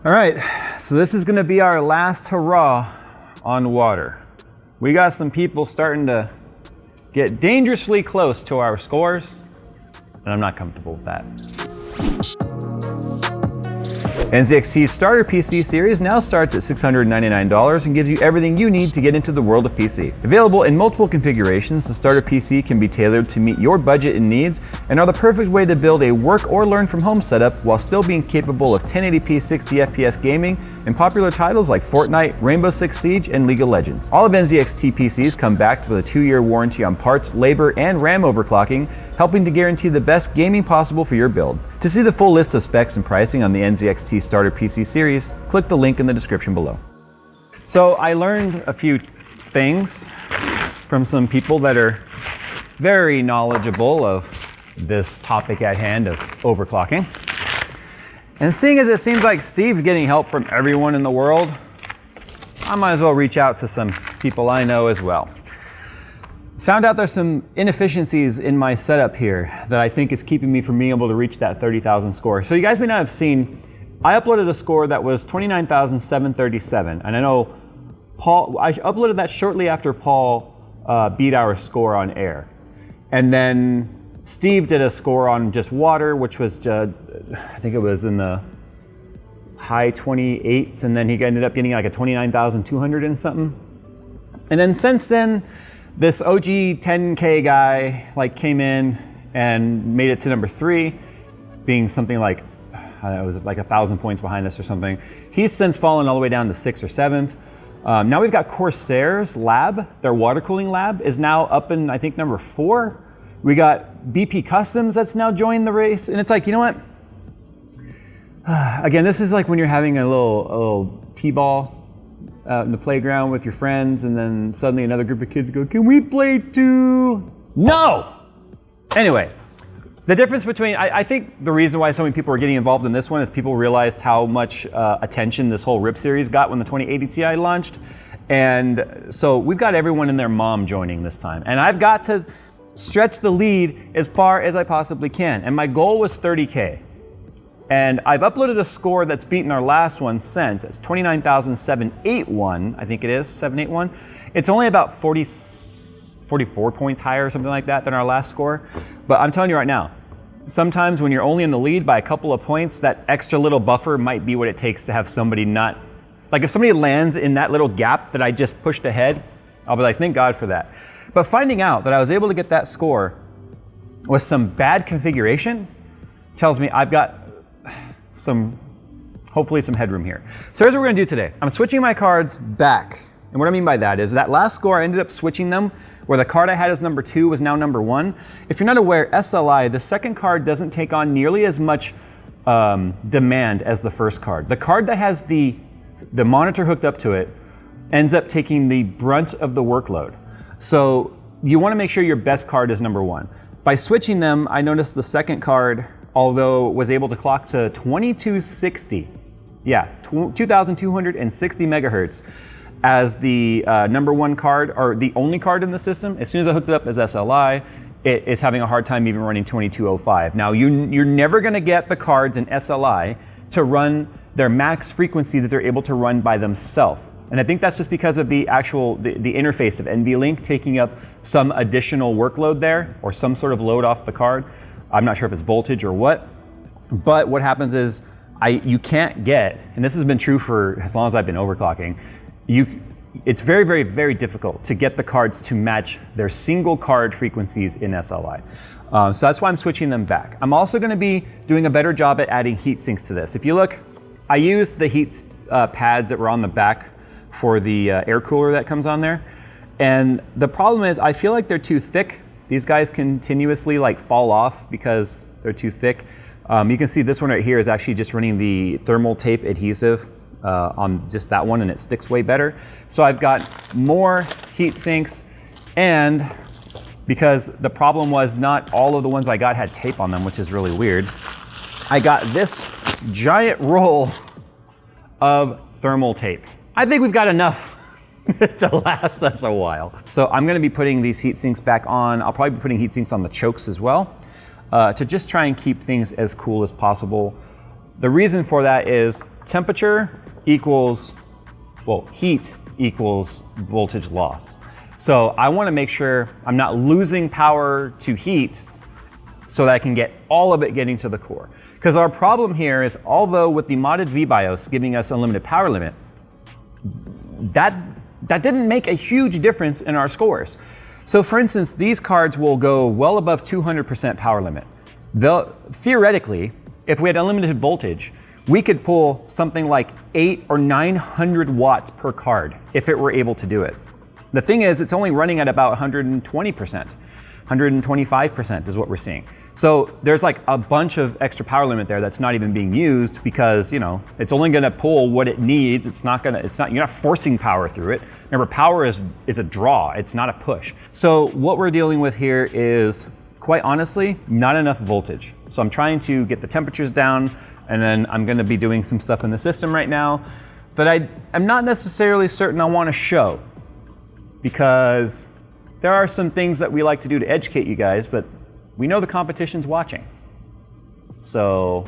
All right, so this is gonna be our last hurrah on water. We got some people starting to get dangerously close to our scores, and I'm not comfortable with that. NZXT's starter PC series now starts at $699 and gives you everything you need to get into the world of PC. Available in multiple configurations, the starter PC can be tailored to meet your budget and needs and are the perfect way to build a work or learn from home setup while still being capable of 1080p 60 FPS gaming and popular titles like Fortnite, Rainbow Six Siege, and League of Legends. All of NZXT PCs come backed with a 2-year warranty on parts, labor, and RAM overclocking, helping to guarantee the best gaming possible for your build. To see the full list of specs and pricing on the NZXT Starter PC series, click the link in the description below. So I learned a few things from some people that are very knowledgeable of this topic at hand of overclocking. And seeing as it seems like Steve's getting help from everyone in the world, I might as well reach out to some people I know as well. Found out there's some inefficiencies in my setup here that I think is keeping me from being able to reach that 30,000 score. So you guys may not have seen, I uploaded a score that was 29,737. And I know Paul, I uploaded that shortly after Paul beat our score on air. And then Steve did a score on just water, which was, I think it was in the high 28s. And then he ended up getting like a 29,200 and something. And then since then, this OG 10K guy came in and made it to number 3, being something like, it was like 1,000 points behind us or something. He's since fallen all the way down to 6th or 7th. Now we've got Corsair's lab, their water cooling lab is now up in, I think, number 4. We got BP Customs that's now joined the race. And it's like, you know what? Again, this is like when you're having a little T-ball out in the playground with your friends, and then suddenly another group of kids go, "Can we play too?" No! Anyway, the difference between, I think the reason why so many people are getting involved in this one is people realized how much attention this whole RIP series got when the 2080 Ti launched. And so we've got everyone and their mom joining this time. And I've got to stretch the lead as far as I possibly can. And my goal was 30K. And I've uploaded a score that's beaten our last one since. It's 29,781, I think it is, 781. It's only about 44 points higher or something like that than our last score. But I'm telling you right now, sometimes when you're only in the lead by a couple of points, that extra little buffer might be what it takes to have somebody not, like if somebody lands in that little gap that I just pushed ahead, I'll be like, thank God for that. But finding out that I was able to get that score with some bad configuration tells me I've got hopefully some headroom here. So here's what we're gonna do today. I'm switching my cards back. And what I mean by that is that last score, I ended up switching them where the card I had as number 2 was now number 1. If you're not aware, SLI, the second card doesn't take on nearly as much demand as the first card. The card that has the monitor hooked up to it ends up taking the brunt of the workload. So you wanna make sure your best card is number 1. By switching them, I noticed the second card, although was able to clock to 2260, 2,260 megahertz as the number 1 card, or the only card in the system. As soon as I hooked it up as SLI, it is having a hard time even running 2205. Now you're never gonna get the cards in SLI to run their max frequency that they're able to run by themselves. And I think that's just because of the interface of NVLink taking up some additional workload there, or some sort of load off the card. I'm not sure if it's voltage or what, but what happens is you can't get, and this has been true for as long as I've been overclocking, it's very, very, very difficult to get the cards to match their single card frequencies in SLI. So that's why I'm switching them back. I'm also gonna be doing a better job at adding heat sinks to this. If you look, I used the heat pads that were on the back for the air cooler that comes on there. And the problem is I feel like they're too thick. These guys continuously fall off because they're too thick. You can see this one right here is actually just running the thermal tape adhesive on just that one, and it sticks way better. So I've got more heat sinks, and because the problem was not all of the ones I got had tape on them, which is really weird, I got this giant roll of thermal tape. I think we've got enough to last us a while. So I'm gonna be putting these heat sinks back on. I'll probably be putting heat sinks on the chokes as well, to just try and keep things as cool as possible. The reason for that is temperature equals, well, heat equals voltage loss. So I want to make sure I'm not losing power to heat so that I can get all of it getting to the core. Because our problem here is, although with the modded VBIOS giving us unlimited power limit, that didn't make a huge difference in our scores. So for instance, these cards will go well above 200% power limit. Theoretically, if we had unlimited voltage, we could pull something like 800 or 900 watts per card if it were able to do it. The thing is, it's only running at about 120%. 125% is what we're seeing. So there's like a bunch of extra power limit there that's not even being used because, you know, it's only gonna pull what it needs. You're not forcing power through it. Remember, power is a draw, it's not a push. So what we're dealing with here is, quite honestly, not enough voltage. So I'm trying to get the temperatures down, and then I'm gonna be doing some stuff in the system right now that I'm not necessarily certain I wanna show, because there are some things that we like to do to educate you guys, but we know the competition's watching. So,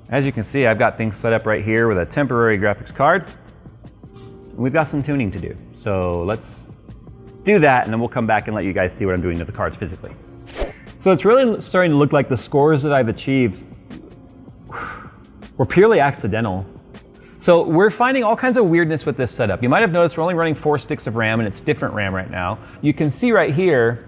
as you can see, I've got things set up right here with a temporary graphics card. We've got some tuning to do. So let's do that, and then we'll come back and let you guys see what I'm doing to the cards physically. So it's really starting to look like the scores that I've achieved were purely accidental. So we're finding all kinds of weirdness with this setup. You might have noticed we're only running 4 sticks of RAM, and it's different RAM right now. You can see right here,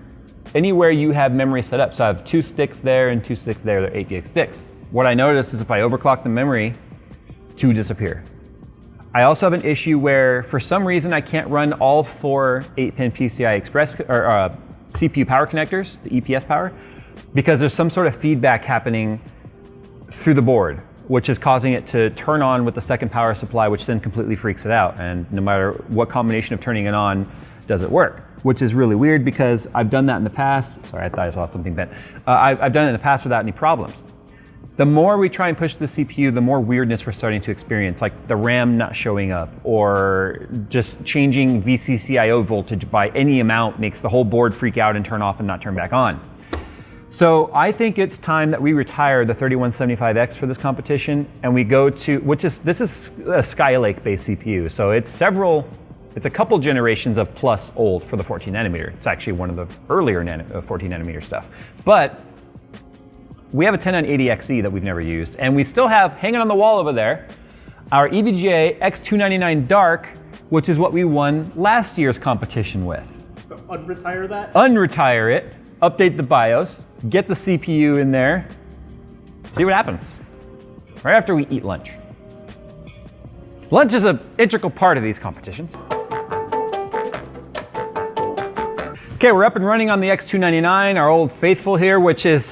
anywhere you have memory set up. So I have 2 sticks there and 2 sticks there, they're 8 gig sticks. What I noticed is if I overclock the memory, 2 disappear. I also have an issue where for some reason I can't run all 4 8-pin PCI Express or CPU power connectors, the EPS power, because there's some sort of feedback happening through the board, which is causing it to turn on with the second power supply, which then completely freaks it out. And no matter what combination of turning it on, does it work? Which is really weird because I've done that in the past. Sorry, I thought I saw something bent. I've done it in the past without any problems. The more we try and push the CPU, the more weirdness we're starting to experience, like the RAM not showing up, or just changing VCCIO voltage by any amount makes the whole board freak out and turn off and not turn back on. So I think it's time that we retire the 3175X for this competition, and we go to, this is a Skylake based CPU. So it's a couple generations of plus old for the 14 nanometer. It's actually one of the earlier 14 nanometer stuff. But we have a 10980XE that we've never used, and we still have, hanging on the wall over there, our EVGA X299 Dark, which is what we won last year's competition with. So unretire that? Unretire it, update the BIOS, get the CPU in there, see what happens. Right after we eat lunch. Lunch is an integral part of these competitions. Okay, we're up and running on the X299, our old faithful here, which is,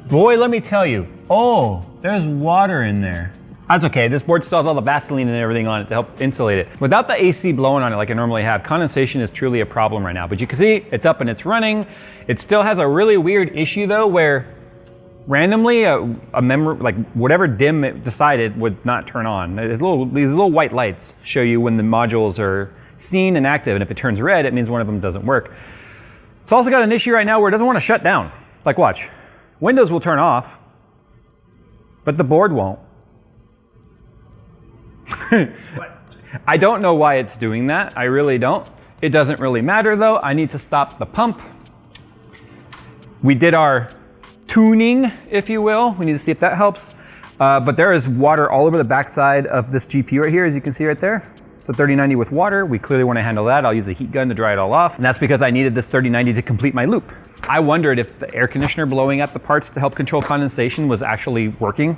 boy, let me tell you, oh, there's water in there. That's okay, this board still has all the Vaseline and everything on it to help insulate it. Without the AC blowing on it like I normally have, condensation is truly a problem right now. But you can see, it's up and it's running. It still has a really weird issue though, where randomly a memory, like whatever DIMM it decided would not turn on. These little white lights show you when the modules are seen and active, and if it turns red, it means one of them doesn't work. It's also got an issue right now where it doesn't want to shut down. Like watch, Windows will turn off, but the board won't. I don't know why it's doing that. I really don't. It doesn't really matter though. I need to stop the pump. We did our tuning, if you will. We need to see if that helps. But there is water all over the backside of this GPU right here, as you can see right there. It's a 3090 with water. We clearly want to handle that. I'll use a heat gun to dry it all off. And that's because I needed this 3090 to complete my loop. I wondered if the air conditioner blowing at the parts to help control condensation was actually working.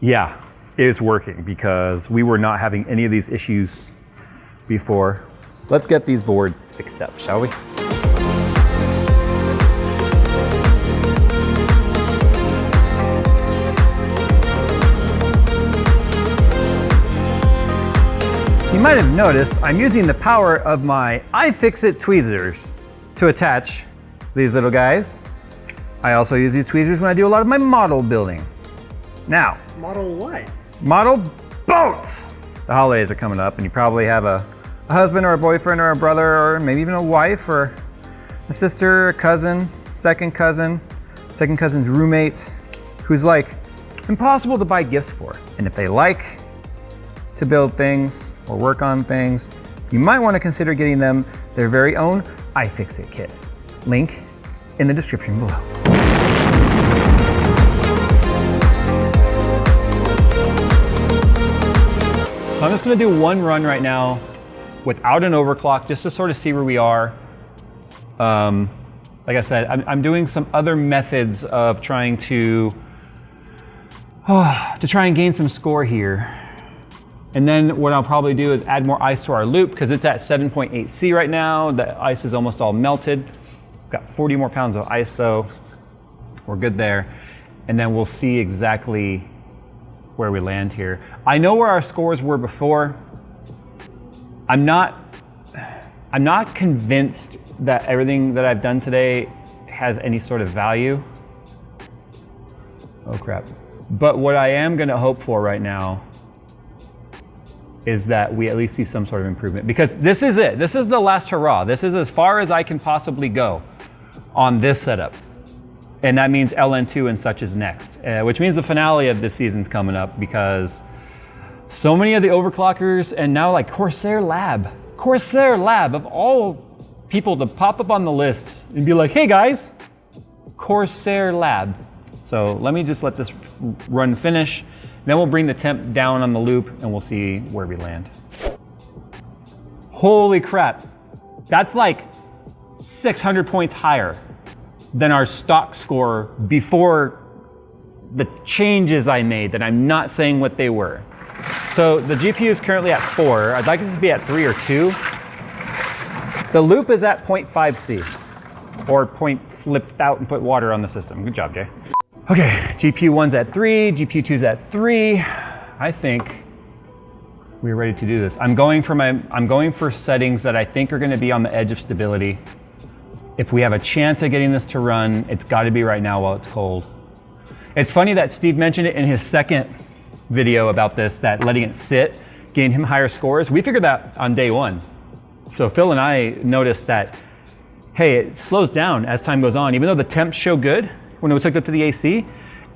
Yeah. Is working because we were not having any of these issues before. Let's get these boards fixed up, shall we? So you might have noticed I'm using the power of my iFixit tweezers to attach these little guys. I also use these tweezers when I do a lot of my model building. Now, Model what? Model boats! The holidays are coming up and you probably have a husband or a boyfriend or a brother or maybe even a wife or a sister, a cousin, second cousin's roommate, who's like impossible to buy gifts for. And if they like to build things or work on things, you might want to consider getting them their very own iFixit kit. Link in the description below. So I'm just gonna do one run right now without an overclock, just to sort of see where we are. Like I said, I'm doing some other methods of trying to try and gain some score here. And then what I'll probably do is add more ice to our loop because it's at 7.8 C right now. The ice is almost all melted. Got 40 more pounds of ice though. We're good there. And then we'll see exactly where we land here. I know where our scores were before. I'm not convinced that everything that I've done today has any sort of value. Oh crap. But what I am gonna hope for right now is that we at least see some sort of improvement, because this is it. This is the last hurrah. This is as far as I can possibly go on this setup. And that means LN2 and such is next, which means the finale of this season's coming up, because so many of the overclockers, and now like Corsair Lab of all people to pop up on the list and be like, hey guys, Corsair Lab. So let me just let this run finish. Then we'll bring the temp down on the loop and we'll see where we land. Holy crap. That's like 600 points higher than our stock score before the changes I made that I'm not saying what they were. So the GPU is currently at 4. I'd like it to be at 3 or 2. The loop is at 0.5 C, or point flipped out and put water on the system. Good job, Jay. Okay, GPU 1's at 3, GPU 2's at 3. I think we're ready to do this. I'm going for settings that I think are gonna be on the edge of stability. If we have a chance of getting this to run, it's gotta be right now while it's cold. It's funny that Steve mentioned it in his second video about this, that letting it sit gained him higher scores. We figured that on day 1. So Phil and I noticed that, hey, it slows down as time goes on. Even though the temps show good, when it was hooked up to the AC,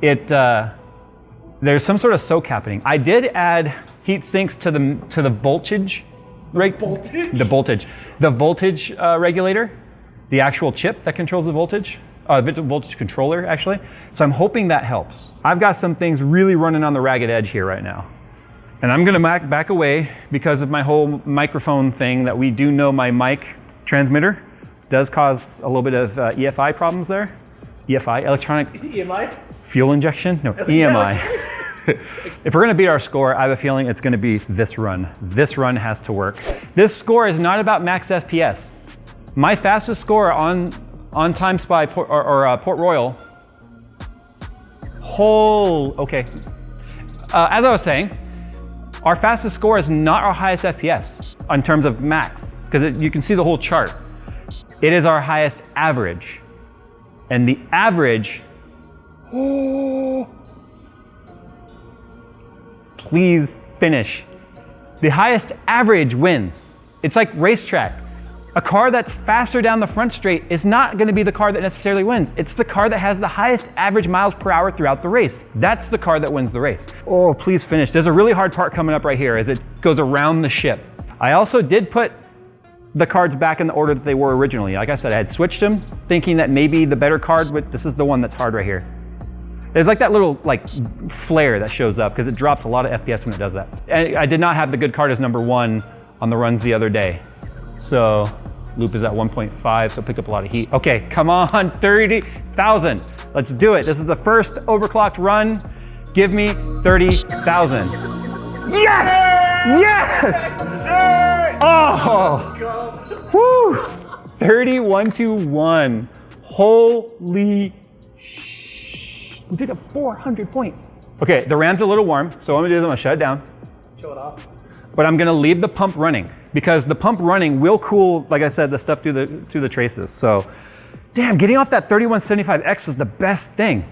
there's some sort of soak happening. I did add heat sinks to the voltage, right? The voltage regulator, the actual chip that controls the voltage controller actually. So I'm hoping that helps. I've got some things really running on the ragged edge here right now. And I'm gonna back away because of my whole microphone thing, that we do know my mic transmitter does cause a little bit of EFI problems there. EFI, electronic EMI? Fuel injection? No, EMI. If we're gonna beat our score, I have a feeling it's gonna be this run. This run has to work. This score is not about max FPS. My fastest score on Time Spy Port Royal. Okay. As I was saying, our fastest score is not our highest FPS in terms of max, because you can see the whole chart. It is our highest average. And the average, please finish. The highest average wins. It's like racetrack. A car that's faster down the front straight is not gonna be the car that necessarily wins. It's the car that has the highest average miles per hour throughout the race. That's the car that wins the race. Oh, please finish. There's a really hard part coming up right here as it goes around the ship. I also did put the cards back in the order that they were originally. Like I said, I had switched them, thinking that maybe the better card, this is the one that's hard right here. There's like that little flare that shows up because it drops a lot of FPS when it does that. And I did not have the good card as number 1 on the runs the other day. So loop is at 1.5, so it picked up a lot of heat. Okay, come on, 30,000. Let's do it. This is the first overclocked run. Give me 30,000. Yes! Yes! Oh! Woo! 31-1. Holy sh! We picked up 400 points. Okay, the ram's a little warm, so what I'm gonna do is I'm gonna shut it down. Chill it off. But I'm gonna leave the pump running, because the pump running will cool, like I said, the stuff through the traces. So, damn, getting off that 3175X was the best thing.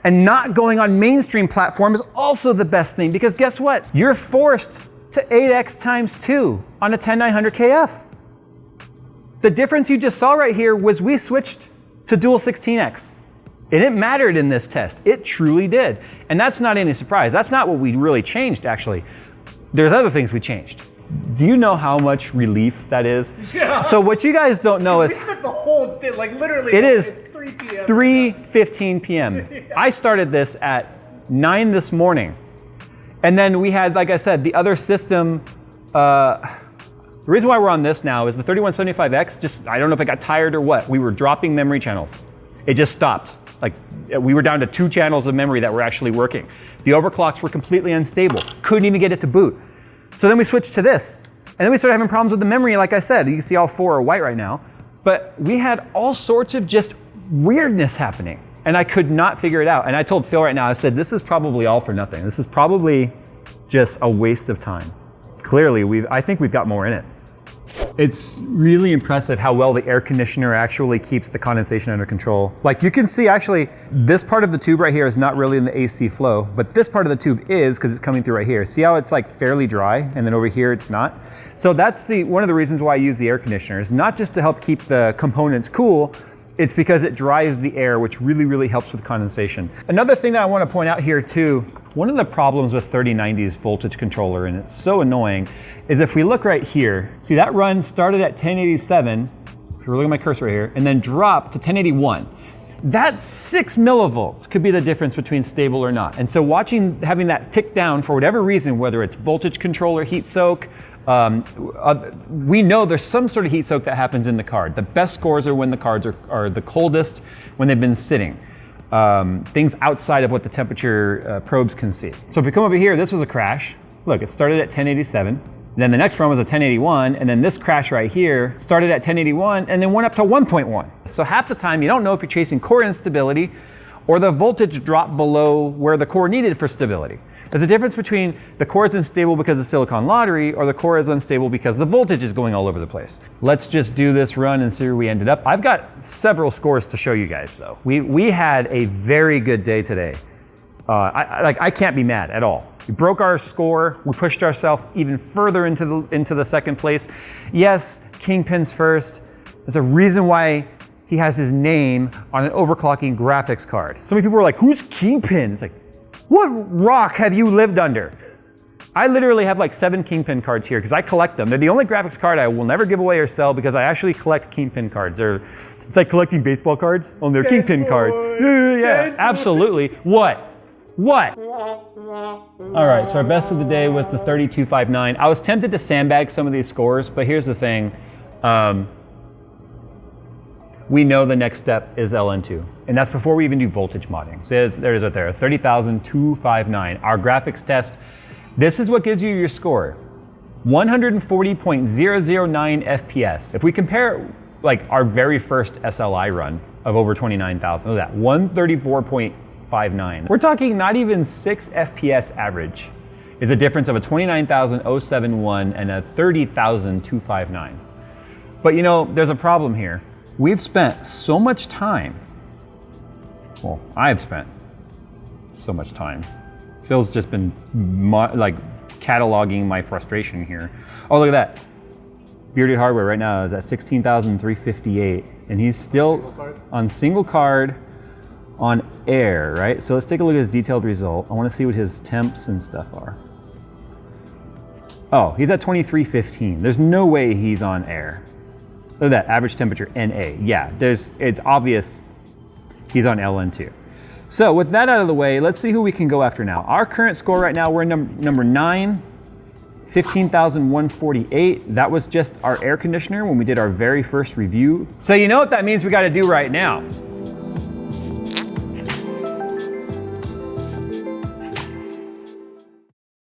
And not going on mainstream platform is also the best thing, because guess what? You're forced to 8X times 2 on a 10900KF. The difference you just saw right here was we switched to dual 16X. And it mattered in this test. It truly did. And that's not any surprise. That's not what we really changed, actually. There's other things we changed. Do you know how much relief that is? Yeah. So what you guys don't know is... We spent the whole day, like literally, it's 3 p.m. 3:15 p.m. I started this at 9 this morning. And then we had, like I said, the other system. The reason why we're on this now is the 3175X, just, I don't know if it got tired or what. We were dropping memory channels. It just stopped. Like, we were down to 2 channels of memory that were actually working. The overclocks were completely unstable. Couldn't even get it to boot. So then we switched to this. And then we started having problems with the memory, like I said. You can see all 4 are white right now. But we had all sorts of just weirdness happening. And I could not figure it out. And I told Phil right now, I said, this is probably all for nothing. This is probably just a waste of time. Clearly, I think we've got more in it. It's really impressive how well the air conditioner actually keeps the condensation under control. Like you can see actually, this part of the tube right here is not really in the AC flow, but this part of the tube is because it's coming through right here. See how it's like fairly dry and then over here it's not? So that's one of the reasons why I use the air conditioner. It's not just to help keep the components cool, it's because it dries the air, which really, really helps with condensation. Another thing that I want to point out here too, one of the problems with 3090's voltage controller, and it's so annoying, is if we look right here, see that run started at 1087, if you're looking at my cursor right here, and then dropped to 1081. That 6 millivolts could be the difference between stable or not. And so having that tick down for whatever reason, whether it's voltage controller, heat soak, we know there's some sort of heat soak that happens in the card. The best scores are when the cards are the coldest, when they've been sitting. Things outside of what the temperature probes can see. So if we come over here, this was a crash. Look, it started at 1087. Then the next run was a 1081, and then this crash right here started at 1081 and then went up to 1.1. So half the time you don't know if you're chasing core instability or the voltage drop below where the core needed for stability. There's a difference between the core is unstable because of silicon lottery or the core is unstable because the voltage is going all over the place. Let's just do this run and see where we ended up. I've got several scores to show you guys though. We had a very good day today. I can't be mad at all. We broke our score. We pushed ourselves even further into the second place. Yes, Kingpin's first. There's a reason why he has his name on an overclocking graphics card. So many people were like, who's Kingpin? It's like, what rock have you lived under? I literally have like 7 Kingpin cards here because I collect them. They're the only graphics card I will never give away or sell because I actually collect Kingpin cards. It's like collecting baseball cards, only they're Kingpin cards. Yeah, absolutely. What? All right, so our best of the day was the 3259. I was tempted to sandbag some of these scores, but here's the thing. We know the next step is LN2, and that's before we even do voltage modding. So there it is right there, 30,259. Our graphics test, this is what gives you your score. 140.009 FPS. If we compare like our very first SLI run of over 29,000, look at that, 134.59. We're talking not even 6 FPS average is a difference of a 29,071 and a 30,259. But you know, there's a problem here. We've spent so much time, well, I've spent so much time. Phil's just been like cataloging my frustration here. Oh, look at that. Bearded Hardware right now is at 16,358 and he's still on single card on air, right? So let's take a look at his detailed result. I want to see what his temps and stuff are. Oh, he's at 2315. There's no way he's on air. Look at that, average temperature, NA. Yeah, it's obvious he's on LN2. So with that out of the way, let's see who we can go after now. Our current score right now, we're number 9, 15,148. That was just our air conditioner when we did our very first review. So you know what that means we gotta do right now.